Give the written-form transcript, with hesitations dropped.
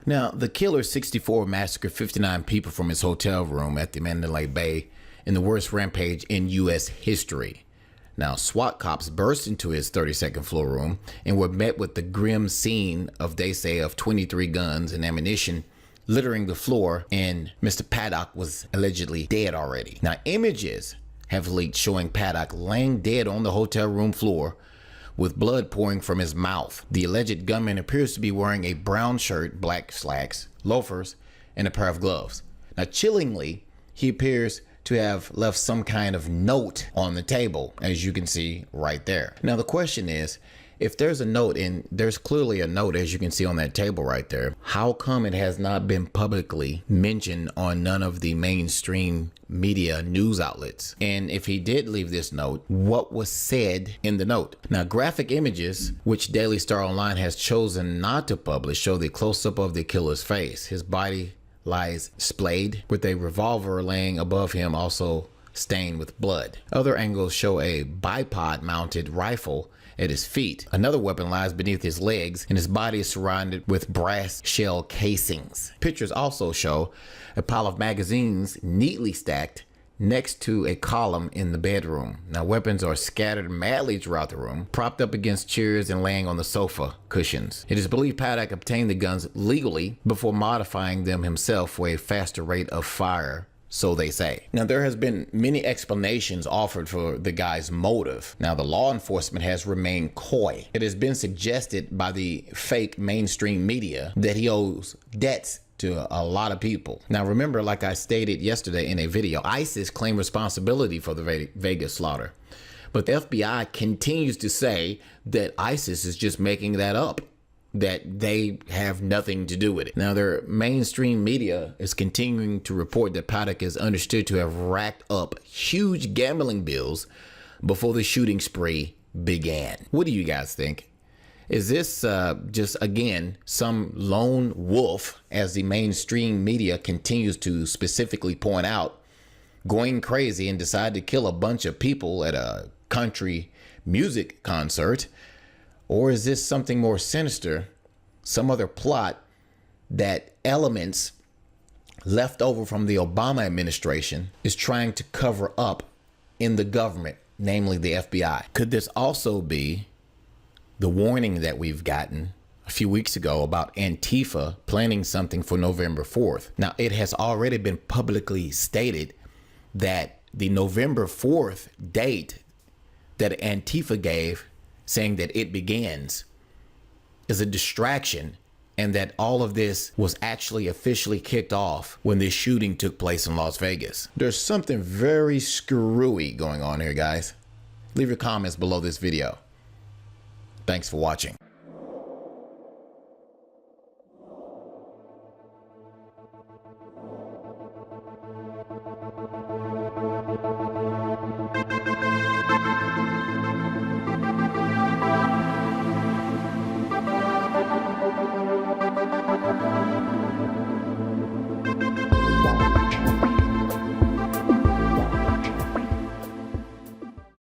Now, the killer 64 massacred 59 people from his hotel room at the Mandalay Bay in the worst rampage in U.S. history. Now, SWAT cops burst into his 32nd floor room and were met with the grim scene of, they say, of 23 guns and ammunition littering the floor, and Mr. Paddock was allegedly dead already. Now, images have leaked showing Paddock laying dead on the hotel room floor with blood pouring from his mouth. The alleged gunman appears to be wearing a brown shirt, black slacks, loafers, and a pair of gloves. Now, chillingly, he appears to have left some kind of note on the table, as you can see right there. Now, the question is, if there's a note, and there's clearly a note, as you can see on that table right there, how come it has not been publicly mentioned on none of the mainstream media news outlets? And if he did leave this note, what was said in the note? Now, graphic images, which Daily Star Online has chosen not to publish, show the close-up of the killer's face. His body lies splayed with a revolver laying above him, also stained with blood. Other angles show a bipod mounted rifle at his feet. Another weapon lies beneath his legs, and his body is surrounded with brass shell casings. Pictures also show a pile of magazines neatly stacked next to a column in the bedroom. Now, weapons are scattered madly throughout the room, propped up against chairs and laying on the sofa cushions. It is believed Paddock obtained the guns legally before modifying them himself for a faster rate of fire, so they say. Now, there has been many explanations offered for the guy's motive. Now, the law enforcement has remained coy. It has been suggested by the fake mainstream media that he owes debts to a lot of people. Now, remember, like I stated yesterday in a video, ISIS claimed responsibility for the Vegas slaughter, but the FBI continues to say that ISIS is just making that up, that they have nothing to do with it. Now, their mainstream media is continuing to report that Paddock is understood to have racked up huge gambling bills before the shooting spree began. What do you guys think? Is this just, again, some lone wolf, as the mainstream media continues to specifically point out, going crazy and decide to kill a bunch of people at a country music concert? Or is this something more sinister, some other plot that elements left over from the Obama administration is trying to cover up in the government, namely the FBI? Could this also be the warning that we've gotten a few weeks ago about Antifa planning something for November 4th? Now, it has already been publicly stated that the November 4th date that Antifa gave, saying that it begins, is a distraction, and that all of this was actually officially kicked off when this shooting took place in Las Vegas. There's something very screwy going on here, guys. Leave your comments below this video. Thanks for watching.